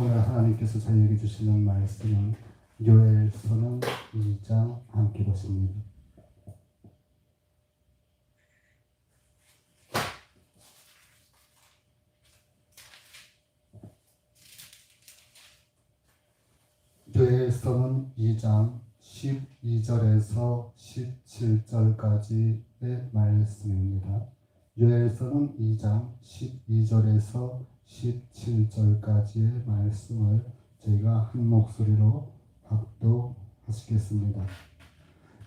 오늘 하나님께서 저희에게 주시는 말씀은 요엘서는 2장 함께 보십니다. 요엘서는 2장 12절에서 17절까지의 말씀입니다. 요엘서는 2장 12절에서 17절까지의 말씀을 저희가 한 목소리로 합독하시겠습니다.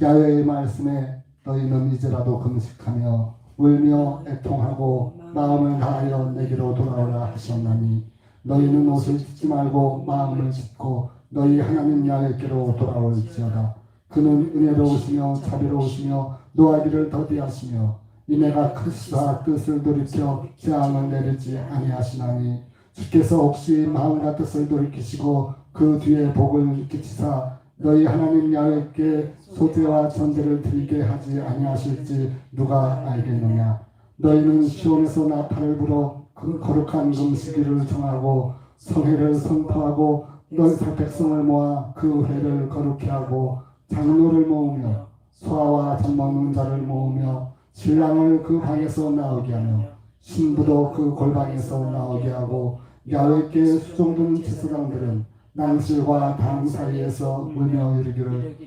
야훼의 말씀에 너희는 이제라도 금식하며 울며 애통하고 마음을 다하여 내게로 돌아오라 하셨나니 너희는 옷을 찢지 말고 마음을 찢고 너희 하나님 야훼께로 돌아올지어다. 그는 은혜로우시며 자비로우시며 노하기를 더디하시며 이내가 크시사 뜻을 돌이켜 재앙을 내리지 아니하시나니 주께서 혹시 마음과 뜻을 돌이키시고 그 뒤에 복을 끼치사 너희 하나님 야훼께 소제와 전제를 드리게 하지 아니하실지 누가 알겠느냐. 너희는 시온에서 나팔을 불어 그 거룩한 금식일을 정하고 성회를 선포하고 너희 백성을 모아 그 회를 거룩히 하고 장로를 모으며 소아와 젖 먹는 자를 모으며 신랑을 그 방에서 나오게 하며 신부도 그 골방에서 나오게 하고 야훼께 수종드는 제사장들은 낭실과 당 사이에서 울며 이르기를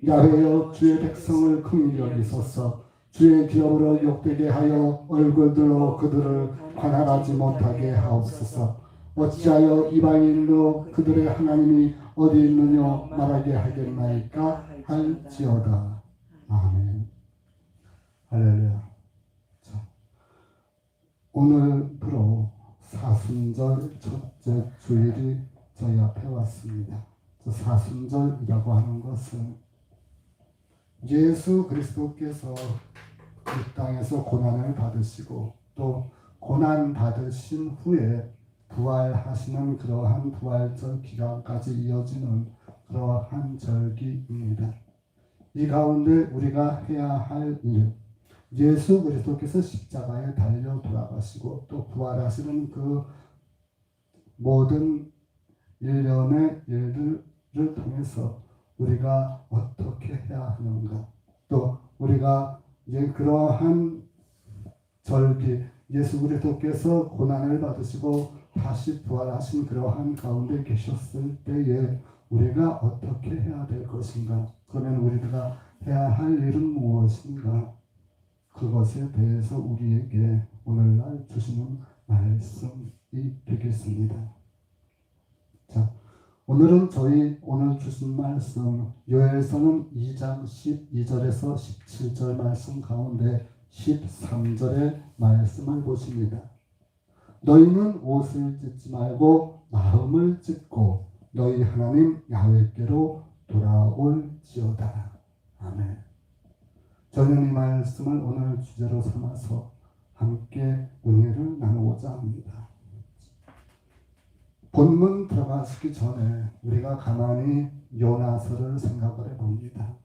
야훼여 주의 백성을 긍휼히 여기소서. 주의 기업으로 욕되게 하여 얼굴들로 그들을 관할하지 못하게 하옵소서. 어찌하여 이방인으로 그들의 하나님이 어디 있느냐 말하게 하겠나이까 할지어다. 아멘. 할렐루야. 자, 오늘부로 사순절 첫째 주일이 저희 앞에 왔습니다. 사순절이라고 하는 것은 예수 그리스도께서 이 땅에서 고난을 받으시고 또 고난 받으신 후에 부활하시는 그러한 부활절 기간까지 이어지는 그러한 절기입니다. 이 가운데 우리가 해야 할 일, 예수 그리스도께서 십자가에 달려 돌아가시고 또 부활하시는 그 모든 일련의 일들을 통해서 우리가 어떻게 해야 하는가, 또 우리가 그러한 절기, 예수 그리스도께서 고난을 받으시고 다시 부활하신 그러한 가운데 계셨을 때에 우리가 어떻게 해야 될 것인가, 그러면 우리가 해야 할 일은 무엇인가, 그것에 대해서 우리에게 오늘날 주시는 말씀이 되겠습니다. 자, 오늘은 저희 오늘 주신 말씀 요엘서는 2장 12절에서 17절 말씀 가운데 13절의 말씀을 보십니다. 너희는 옷을 찢지 말고 마음을 찢고 너희 하나님 야훼께로 돌아올지어다. 아멘. 저는 이 말씀을 오늘 주제로 삼아서 함께 은혜를 나누고자 합니다. 본문 들어가시기 전에 우리가 가만히 요나서를 생각을 해봅니다.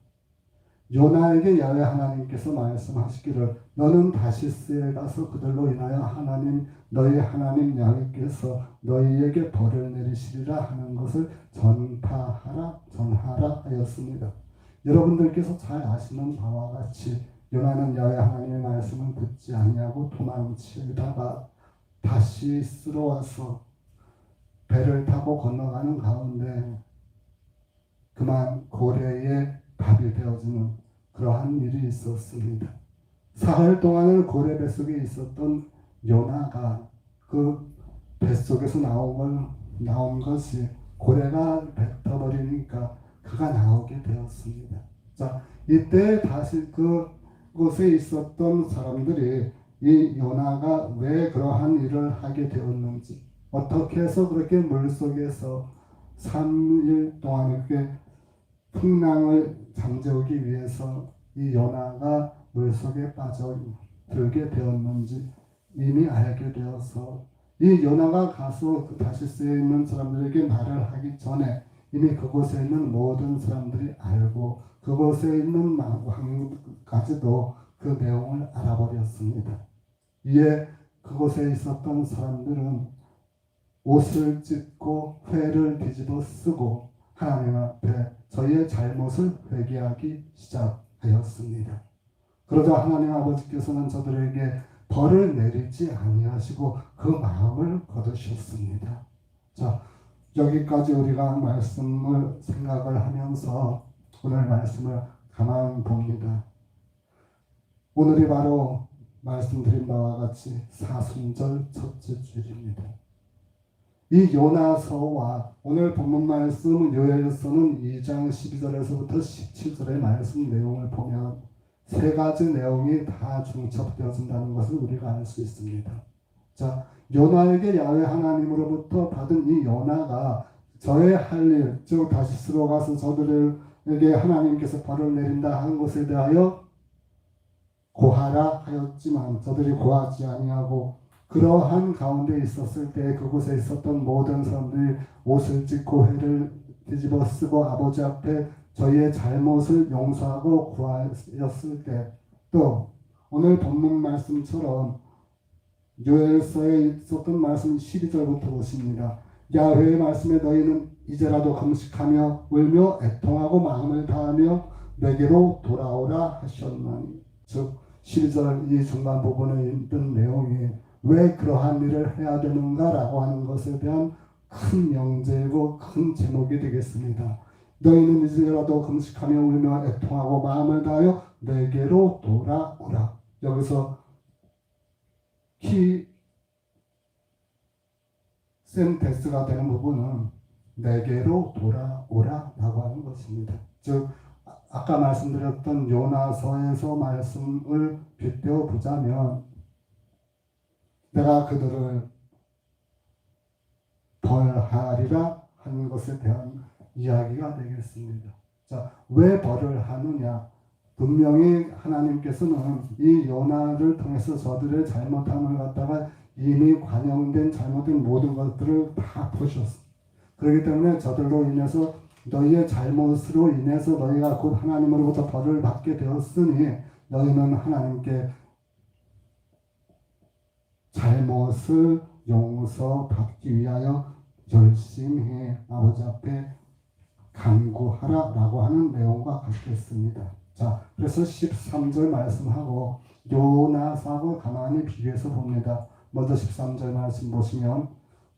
요나에게 야훼 하나님께서 말씀하시기를 너는 다시스에 가서 그들로 인하여 하나님 너희 하나님 야훼께서 너희에게 벌을 내리시리라 하는 것을 전하라 하였습니다. 여러분들께서 잘 아시는 바와 같이 요나는 야훼 하나님의 말씀을 듣지 아니하고 도망치다가 다시스로 와서 배를 타고 건너가는 가운데 그만 고래의 밥이 되어지는 그러한 일이 있었습니다. 사흘 동안을 고래 뱃속에 있었던 요나가 그 뱃속에서 나온 것이 고래가 뱉어버리니까 그가 나오게 되었습니다. 자, 이때 다시 그곳에 있었던 사람들이 이 요나가 왜 그러한 일을 하게 되었는지, 어떻게 해서 그렇게 물속에서 3일 동안 이렇게 풍랑을 잠재우기 위해서 이 요나가 물속에 빠져들게 되었는지 이미 알게 되어서 이 요나가 가서 그 다시스에 있는 사람들에게 말을 하기 전에 이미 그곳에 있는 모든 사람들이 알고 그곳에 있는 왕까지도 그 내용을 알아버렸습니다. 이에 그곳에 있었던 사람들은 옷을 찢고 회를 뒤집어 쓰고 하나님 앞에 저희의 잘못을 회개하기 시작하였습니다. 그러자 하나님 아버지께서는 저들에게 벌을 내리지 아니하시고 그 마음을 거두셨습니다. 자, 여기까지 우리가 말씀을 생각을 하면서 오늘 말씀을 가만 봅니다. 오늘이 바로 말씀드린 바와 같이 사순절 첫째 주일입니다. 이 요나서와 오늘 본문 말씀 요엘서는 2장 12절에서부터 17절의 말씀 내용을 보면 세 가지 내용이 다 중첩되어진다는 것을 우리가 알 수 있습니다. 자, 요나에게 야훼 하나님으로부터 받은 이 요나가 저의 할 일, 즉 다시스로 가서 저들에게 하나님께서 벌을 내린다 한 것에 대하여 고하라 하였지만 저들이 고하지 아니하고 그러한 가운데 있었을 때 그곳에 있었던 모든 사람들이 옷을 찢고 회를 뒤집어 쓰고 아버지 앞에 저희의 잘못을 용서하고 구하였을 때, 또 오늘 본문 말씀처럼 요엘서에 있었던 말씀 12절부터 보십니다. 야훼의 말씀에 너희는 이제라도 금식하며 울며 애통하고 마음을 다하며 내게로 돌아오라 하셨나니, 즉 12절 이 중간 부분에 있던 내용이 왜 그러한 일을 해야 되는가라고 하는 것에 대한 큰 명제이고 큰 제목이 되겠습니다. 너희는 이제라도 금식하며 울며 애통하고 마음을 다하여 내게로 돌아오라. 여기서 키 센테스가 되는 부분은 내게로 돌아오라 라고 하는 것입니다. 즉 아까 말씀드렸던 요나서에서 말씀을 빗대어 보자면 내가 그들을 벌하리라 하는 것에 대한 이야기가 되겠습니다. 자, 왜 벌을 하느냐? 분명히 하나님께서는 이 요나를 통해서 저들의 잘못함을 갖다가 이미 관영된 잘못된 모든 것들을 다 보셨습니다. 그렇기 때문에 저들로 인해서 너희의 잘못으로 인해서 너희가 곧 하나님으로부터 벌을 받게 되었으니 너희는 하나님께 잘못을 용서받기 위하여 열심히 아버지 앞에 간구하라 라고 하는 내용과 같겠습니다. 자, 그래서 13절 말씀하고 요나서하고 가만히 비교해서 봅니다. 먼저 13절 말씀 보시면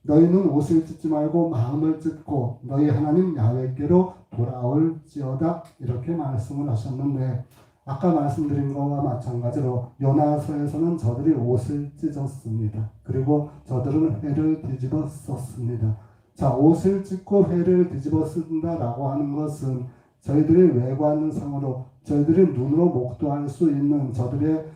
너희는 옷을 찢지 말고 마음을 찢고 너희 하나님 야훼께로 돌아올지어다 이렇게 말씀을 하셨는데, 아까 말씀드린 것과 마찬가지로 요나서에서는 저들이 옷을 찢었습니다. 그리고 저들은 회를 뒤집어 썼습니다. 자, 옷을 찢고 회를 뒤집어 쓴다라고 하는 것은 저희들이 외관상으로 저희들이 눈으로 목도할 수 있는 저들의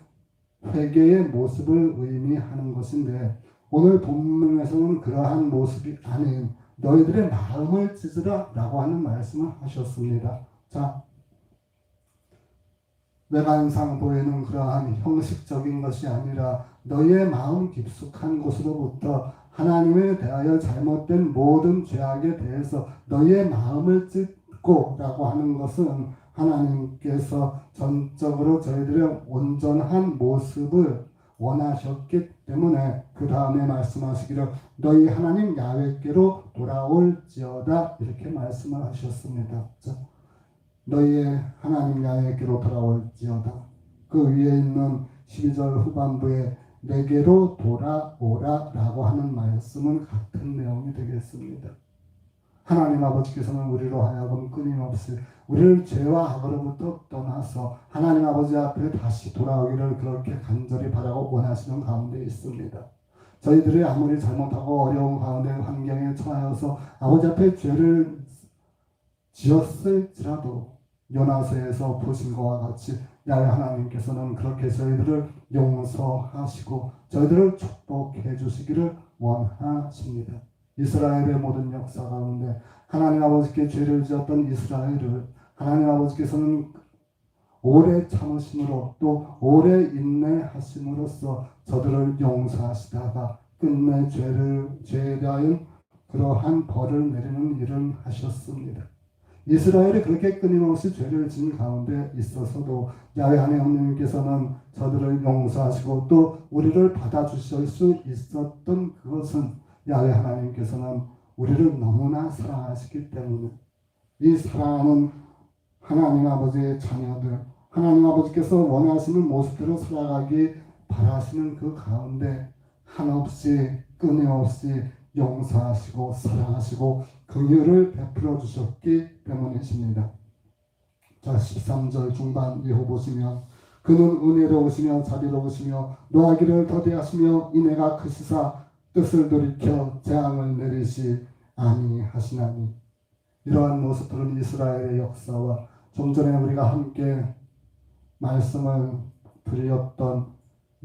회개의 모습을 의미하는 것인데, 오늘 본문에서는 그러한 모습이 아닌 너희들의 마음을 찢으라 라고 하는 말씀을 하셨습니다. 자, 외관상 보이는 그러한 형식적인 것이 아니라 너희의 마음 깊숙한 곳으로부터 하나님에 대하여 잘못된 모든 죄악에 대해서 너희의 마음을 찢고 라고 하는 것은 하나님께서 전적으로 저희들의 온전한 모습을 원하셨기 때문에 그 다음에 말씀하시기를 너희 하나님 야훼께로 돌아올지어다 이렇게 말씀을 하셨습니다. 자, 너희의 하나님 야훼께로 돌아올지어다. 그 위에 있는 12절 후반부에 내게로 돌아오라 라고 하는 말씀은 같은 내용이 되겠습니다. 하나님 아버지께서는 우리로 하여금 끊임없이 우리를 죄와 악으로부터 떠나서 하나님 아버지 앞에 다시 돌아오기를 그렇게 간절히 바라고 원하시는 가운데 있습니다. 저희들이 아무리 잘못하고 어려운 가운데 환경에 처하여서 아버지 앞에 죄를 지었을지라도 요나서에서 보신 것과 같이 야훼 하나님께서는 그렇게 저희들을 용서하시고 저희들을 축복해 주시기를 원하십니다. 이스라엘의 모든 역사 가운데 하나님 아버지께 죄를 지었던 이스라엘을 하나님 아버지께서는 오래 참으심으로 또 오래 인내하심으로써 저들을 용서하시다가 끝내 죄에 대하여 그러한 벌을 내리는 일을 하셨습니다. 이스라엘이 그렇게 끊임없이 죄를 지은 가운데 있어서도 야훼 하나님께서는 저들을 용서하시고 또 우리를 받아주실 수 있었던 그것은 야훼 하나님께서는 우리를 너무나 사랑하시기 때문에 이 사랑하는 하나님 아버지의 자녀들, 하나님 아버지께서 원하시는 모습대로 살아가기 바라시는 그 가운데 한없이 끊임없이 용서하시고 사랑하시고 긍휼을 베풀어 주셨기 때문이십니다. 자, 13절 중반 이후 보시면 그는 은혜로우시며 자비로우시며 노하기를 더디하시며 인애가 크시사 뜻을 돌이켜 재앙을 내리시 아니하시나니. 이러한 모습들은 이스라엘의 역사와 좀 전에 우리가 함께 말씀을 드렸던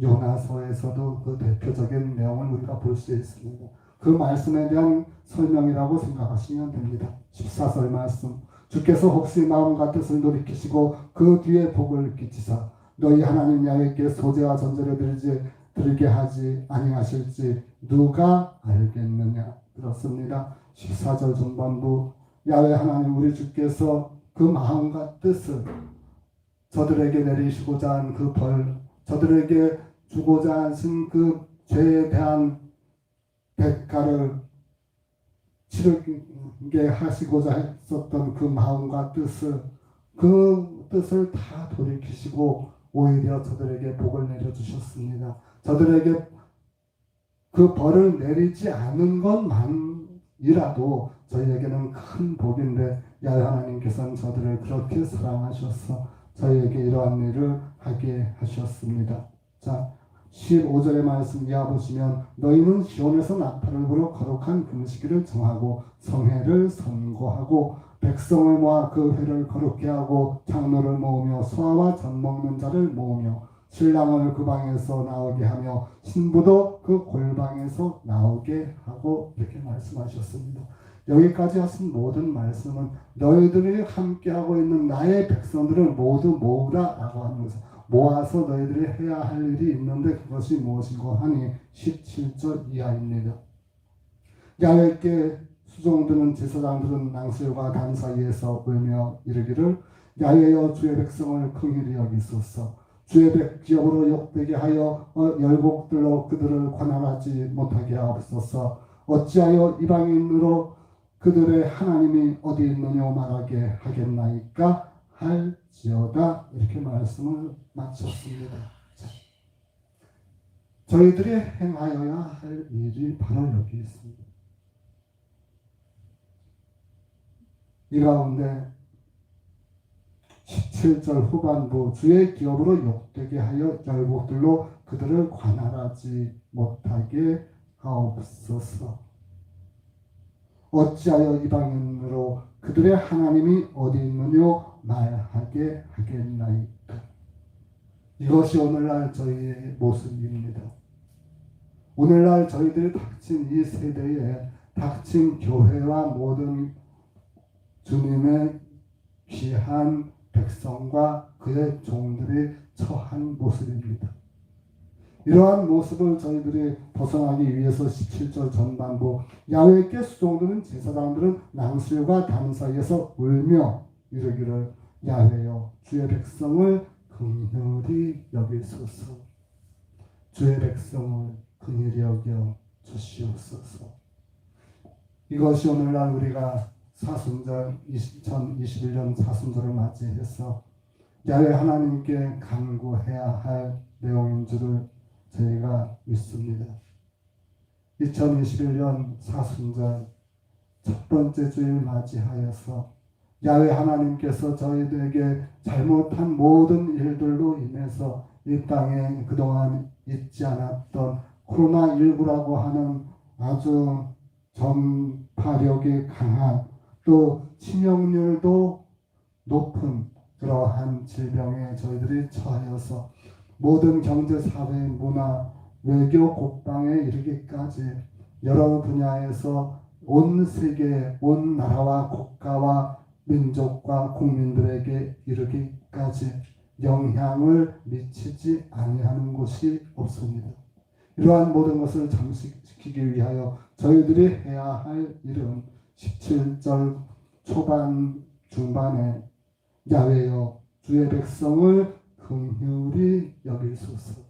요나서에서도 그 대표적인 내용을 우리가 볼 수 있습니다. 그 말씀에 대한 설명이라고 생각하시면 됩니다. 14절 말씀, 주께서 혹시 마음과 뜻을 돌이키시고 그 뒤에 복을 끼치사 너희 하나님 야훼께 소제와 전제를 드리게 하지 아니하실지 누가 알겠느냐. 그렇습니다. 14절 전반부, 야훼 하나님 우리 주께서 그 마음과 뜻을 저들에게 내리시고자 한 그 벌, 저들에게 주고자 하신 그 죄에 대한 대가를 치르게 하시고자 했었던 그 마음과 뜻을, 그 뜻을 다 돌이키시고 오히려 저들에게 복을 내려주셨습니다. 저들에게 그 벌을 내리지 않은 것만이라도 저희에게는 큰 복인데 야훼 하나님께서는 저들을 그렇게 사랑하셔서 저희에게 이러한 일을 하게 하셨습니다. 자, 15절의 말씀 이하 보시면 너희는 시온에서 나팔을 불어 거룩한 금식일을 정하고 성회를 선고하고 백성을 모아 그 회를 거룩게 하고 장로를 모으며 소아와 젖 먹는 자를 모으며 신랑을 그 방에서 나오게 하며 신부도 그 골방에서 나오게 하고 이렇게 말씀하셨습니다. 여기까지 하신 모든 말씀은 너희들이 함께하고 있는 나의 백성들을 모두 모으라 라고 하는 것을 모아서 너희들이 해야 할 일이 있는데 그것이 무엇인고 하니 17절 이하입니다. 야훼께 수종드는 제사장들은 낭슬과 단 사이에서 울며 이르기를 야훼여 주의 백성을 긍휼히 여기소서. 주의 백기업으로 욕되게 하여 열곡들로 그들을 관할하지 못하게 하옵소서. 어찌하여 이방인으로 그들의 하나님이 어디 있느냐 말하게 하겠나이까 할지어다. 이렇게 말씀을 마쳤습니다. 자, 저희들이 행하여야 할 일이 바로 여기 있습니다. 이 가운데 17절 후반부 주의 기업으로 욕되게 하여 열국들로 그들을 관할하지 못하게 하옵소서. 어찌하여 이방인으로 그들의 하나님이 어디 있느냐 말하게 하겠나이까. 이것이 오늘날 저희의 모습입니다. 오늘날 저희들이 닥친 이 세대에 닥친 교회와 모든 주님의 귀한 백성과 그의 종들이 처한 모습입니다. 이러한 모습을 저희들이 벗어나기 위해서 17절 전반부 야훼께 수종드는 제사장들은 낭슬과 단 사이에서 울며 이르기를 야훼여 주의 백성을 긍휼히 여기소서. 주의 백성을 긍휼히 여겨 주시옵소서. 이것이 오늘날 우리가 사순절 2021년 사순절을 맞이해서 야훼 하나님께 간구해야 할 내용인 줄을 저희가 믿습니다. 2021년 사순절 첫 번째 주일 맞이하여서 야훼 하나님께서 저희들에게 잘못한 모든 일들로 인해서 이 땅에 그동안 있지 않았던 코로나19라고 하는 아주 전파력이 강한 또 치명률도 높은 그러한 질병에 저희들이 처하여서 모든 경제, 사회, 문화, 외교, 국방에 이르기까지 여러 분야에서 온 세계, 온 나라와 국가와 민족과 국민들에게 이르기까지 영향을 미치지 아니하는 곳이 없습니다. 이러한 모든 것을 잠식시키기 위하여 저희들이 해야 할 일은 17절 초반 중반에 야훼여 주의 백성을 긍휼히 여기소서.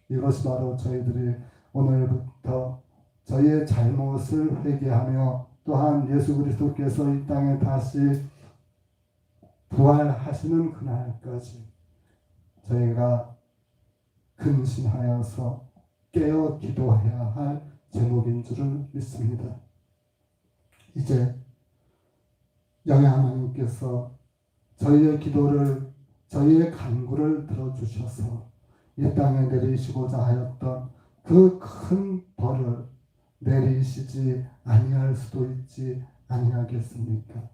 이것이 바로 저희들이 오늘부터 저희의 잘못을 회개하며 또한 예수 그리스도께서 이 땅에 다시 부활하시는 그날까지 저희가 근신하여서 깨어 기도해야 할 제목인 줄을 믿습니다. 이제 여호와 하나님께서 저희의 기도를, 저희의 간구를 들어주셔서 이 땅에 내리시고자 하였던 그 큰 벌을 내리시지 아니할 수도 있지 아니하겠습니까?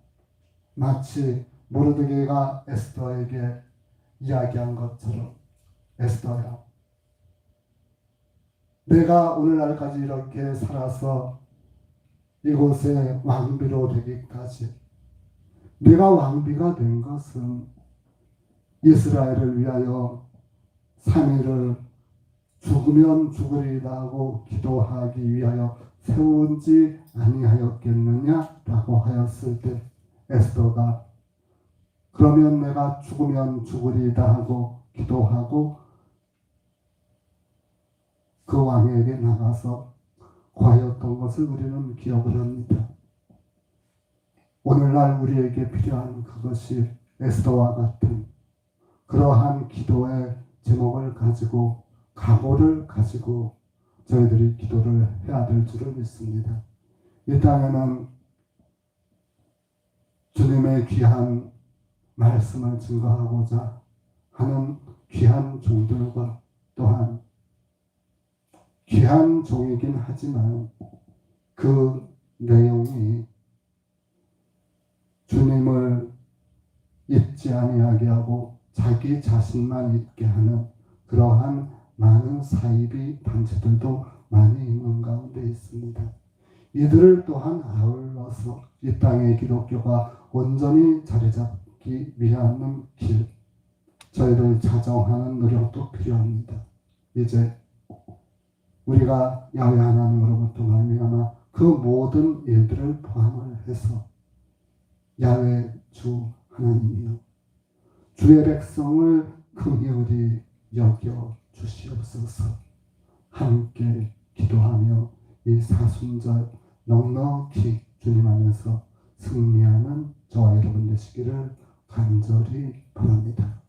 마치 모르드게가 에스더에게 이야기한 것처럼, 에스더야, 내가 오늘날까지 이렇게 살아서 이곳에 왕비로 되기까지, 내가 왕비가 된 것은 이스라엘을 위하여 3일을 죽으면 죽으리다 하고 기도하기 위하여 세운지 아니하였겠느냐라고 하였을 때 에스더가 그러면 내가 죽으면 죽으리다 하고 기도하고 그 왕에게 나가서 구하였던 것을 우리는 기억을 합니다. 오늘날 우리에게 필요한 그것이 에스더와 같은 그러한 기도의 제목을 가지고, 각오를 가지고 저희들이 기도를 해야 될 줄을 믿습니다. 이 땅에는 주님의 귀한 말씀을 증거하고자 하는 귀한 종들과 또한 귀한 종이긴 하지만 그 내용이 주님을 잊지 아니하게 하고 자기 자신만 잊게 하는 그러한 많은 사이비 단체들도 많이 있는 가운데 있습니다. 이들을 또한 아울러서 이 땅의 기독교가 온전히 자리 잡기 위한 길, 저희들 자정하는 노력도 필요합니다. 이제 우리가 야훼 하나님으로부터 말미암아 그 모든 일들을 포함을 해서 야훼 주 하나님이여 주의 백성을 긍휼히 여겨 주시옵소서. 함께 기도하며 이 사순절 넉넉히 주님 안에서 승리하는 저와 여러분 되시기를 간절히 바랍니다.